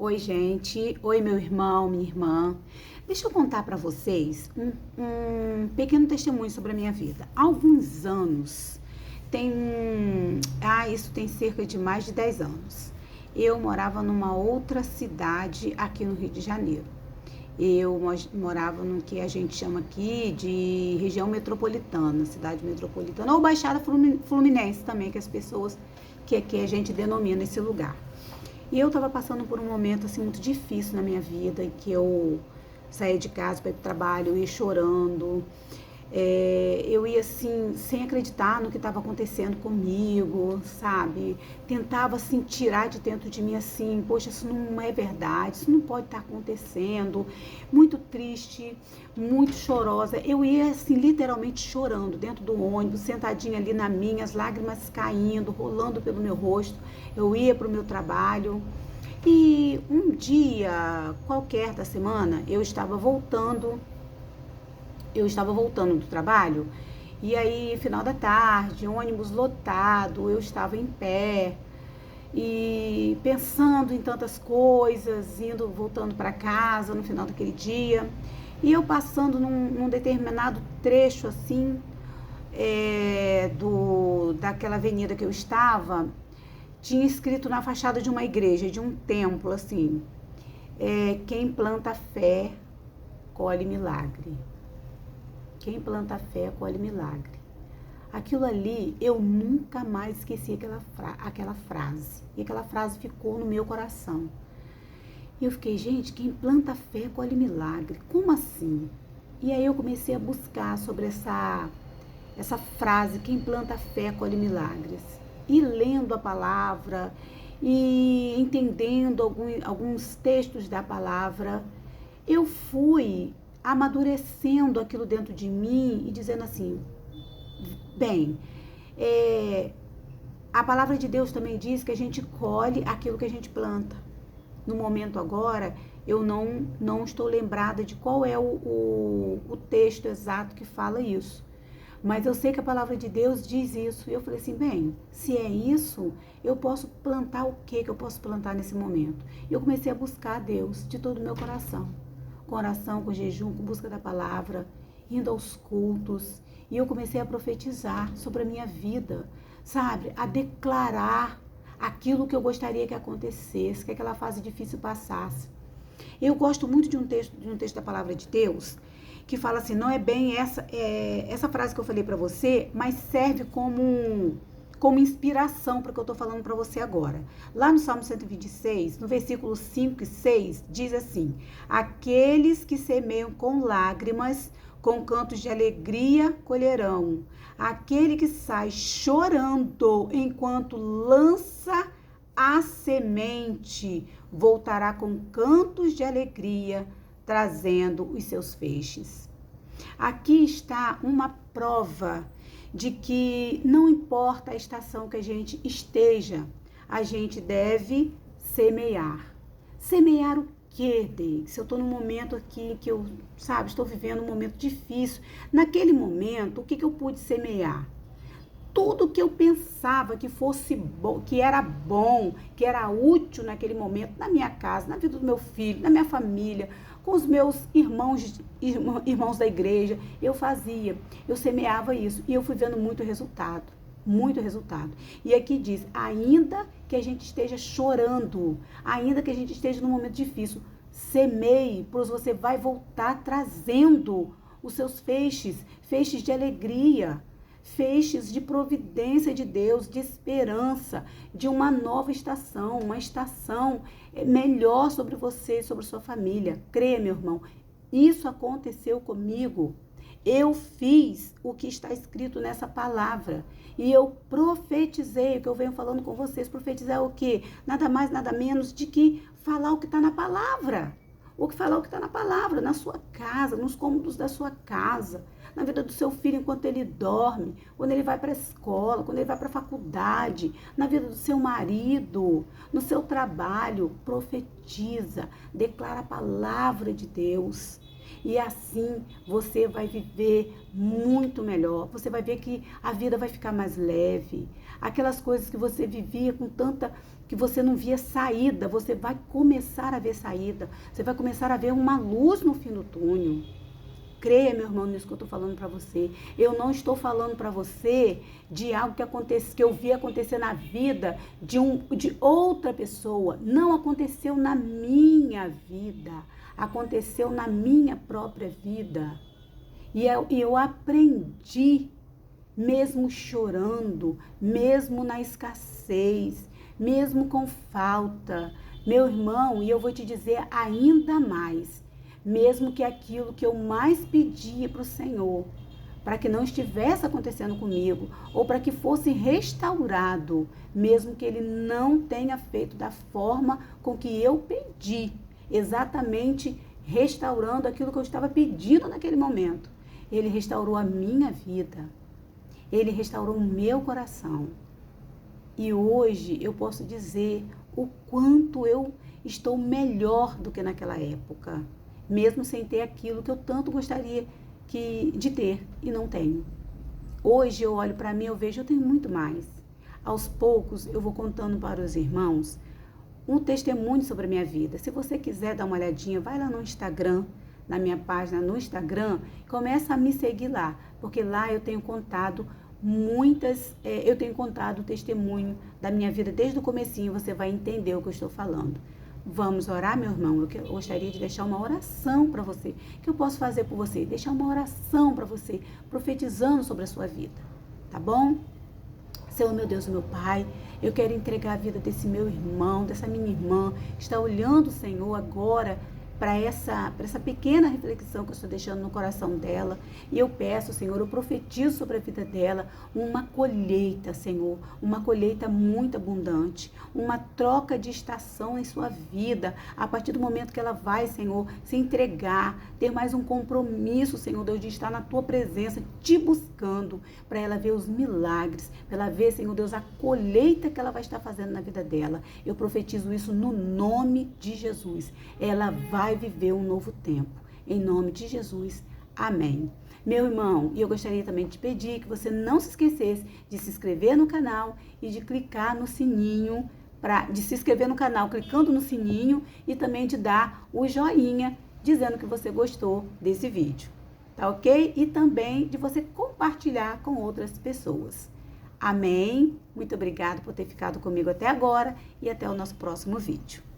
Oi, gente. Oi, meu irmão, minha irmã. Deixa eu contar para vocês um pequeno testemunho sobre a minha vida. Há alguns anos, isso tem cerca de mais de 10 anos. Eu morava numa outra cidade aqui no Rio de Janeiro. Eu morava no que a gente chama aqui de região metropolitana, cidade metropolitana, ou Baixada Fluminense também, que as pessoas que a gente denomina esse lugar. E eu estava passando por um momento assim muito difícil na minha vida, em que eu saía de casa para ir para o trabalho, eu ia chorando, eu ia assim, sem acreditar no que estava acontecendo comigo, sabe? Tentava assim tirar de dentro de mim assim, poxa, isso não é verdade, isso não pode estar acontecendo. Muito triste, muito chorosa. Eu ia assim, literalmente chorando dentro do ônibus, sentadinha ali na minha, as lágrimas caindo, rolando pelo meu rosto. Eu ia para o meu trabalho. E um dia qualquer da semana, eu estava voltando do trabalho, e aí, final da tarde, ônibus lotado, eu estava em pé e pensando em tantas coisas, voltando para casa no final daquele dia, e eu passando num determinado trecho assim, daquela avenida que eu estava, tinha escrito na fachada de uma igreja, de um templo, assim, quem planta fé, colhe milagre. Quem planta fé, colhe milagre. Aquilo ali, eu nunca mais esqueci aquela frase. E aquela frase ficou no meu coração. E eu fiquei, gente, quem planta fé, colhe milagre. Como assim? E aí eu comecei a buscar sobre essa frase, quem planta fé, colhe milagres. E lendo a palavra, e entendendo alguns textos da palavra, eu fui amadurecendo aquilo dentro de mim e dizendo assim, bem, a palavra de Deus também diz que a gente colhe aquilo que a gente planta. No momento agora, eu não estou lembrada de qual é o texto exato que fala isso. Mas eu sei que a palavra de Deus diz isso. E eu falei assim, bem, se é isso, eu posso plantar o que eu posso plantar nesse momento? E eu comecei a buscar a Deus de todo o meu coração. Com oração, com jejum, com busca da palavra, indo aos cultos. E eu comecei a profetizar sobre a minha vida, sabe? A declarar aquilo que eu gostaria que acontecesse, que aquela fase difícil passasse. Eu gosto muito de um texto da palavra de Deus, que fala assim, não é bem essa frase que eu falei para você, mas serve como inspiração para o que eu estou falando para você agora. Lá no Salmo 126, no versículo 5 e 6, diz assim, aqueles que semeiam com lágrimas, com cantos de alegria colherão. Aquele que sai chorando enquanto lança a semente, voltará com cantos de alegria, trazendo os seus feixes. Aqui está uma prova de que não importa a estação que a gente esteja, a gente deve semear. Semear o quê, Dei? Se eu estou num momento aqui que eu, estou vivendo um momento difícil, naquele momento, o que eu pude semear? Tudo que eu pensava que fosse bom, que era bom, que era útil naquele momento, na minha casa, na vida do meu filho, na minha família, com os meus irmãos da igreja, eu fazia, eu semeava isso e eu fui vendo muito resultado. Muito resultado. E aqui diz, ainda que a gente esteja chorando, ainda que a gente esteja num momento difícil, semeie, pois você vai voltar trazendo os seus feixes de alegria, feixes de providência de Deus, de esperança, de uma nova estação, uma estação melhor sobre você, sobre sua família. Creia, meu irmão, isso aconteceu comigo. Eu fiz o que está escrito nessa palavra e eu profetizei, o que eu venho falando com vocês, profetizar o quê? Nada mais, nada menos de que falar o que está na palavra. O que falar o que está na palavra, na sua casa, nos cômodos da sua casa, na vida do seu filho enquanto ele dorme, quando ele vai para a escola, quando ele vai para a faculdade, na vida do seu marido, no seu trabalho. Profetiza, declara a palavra de Deus. E assim você vai viver muito melhor. Você vai ver que a vida vai ficar mais leve. Aquelas coisas que você vivia com tanta, que você não via saída, você vai começar a ver saída. Você vai começar a ver uma luz no fim do túnel. Creia, meu irmão, nisso que eu estou falando para você. Eu não estou falando para você de algo que acontece, que eu vi acontecer na vida de outra pessoa. Não aconteceu na minha vida. Aconteceu na minha própria vida. E eu aprendi, mesmo chorando, mesmo na escassez, mesmo com falta. Meu irmão, e eu vou te dizer ainda mais. Mesmo que aquilo que eu mais pedia para o Senhor, para que não estivesse acontecendo comigo, ou para que fosse restaurado, mesmo que Ele não tenha feito da forma com que eu pedi, exatamente restaurando aquilo que eu estava pedindo naquele momento. Ele restaurou a minha vida, Ele restaurou o meu coração. E hoje eu posso dizer o quanto eu estou melhor do que naquela época. Mesmo sem ter aquilo que eu tanto gostaria de ter e não tenho. Hoje eu olho para mim, eu vejo, eu tenho muito mais. Aos poucos eu vou contando para os irmãos um testemunho sobre a minha vida. Se você quiser dar uma olhadinha, vai lá no Instagram, na minha página no Instagram, começa a me seguir lá, porque lá eu tenho contado eu tenho contado o testemunho da minha vida desde o comecinho, você vai entender o que eu estou falando. Vamos orar, meu irmão? Eu gostaria de deixar uma oração para você. O que eu posso fazer por você? Deixar uma oração para você, profetizando sobre a sua vida. Tá bom? Senhor, meu Deus, meu Pai, eu quero entregar a vida desse meu irmão, dessa minha irmã, que está olhando, Senhor, agora para essa pequena reflexão que eu estou deixando no coração dela. E eu peço, Senhor, eu profetizo sobre a vida dela uma colheita, Senhor, uma colheita muito abundante, uma troca de estação em sua vida, a partir do momento que ela vai, Senhor, se entregar, ter mais um compromisso, Senhor Deus, de estar na tua presença, te buscando, para ela ver os milagres, para ela ver, Senhor Deus, a colheita que ela vai estar fazendo na vida dela. Eu profetizo isso no nome de Jesus. Ela vai viver um novo tempo. Em nome de Jesus. Amém. Meu irmão, e eu gostaria também de te pedir que você não se esquecesse de se inscrever no canal e de clicar no sininho, de se inscrever no canal clicando no sininho e também de dar o joinha dizendo que você gostou desse vídeo. Tá ok? E também de você compartilhar com outras pessoas. Amém? Muito obrigada por ter ficado comigo até agora e até o nosso próximo vídeo.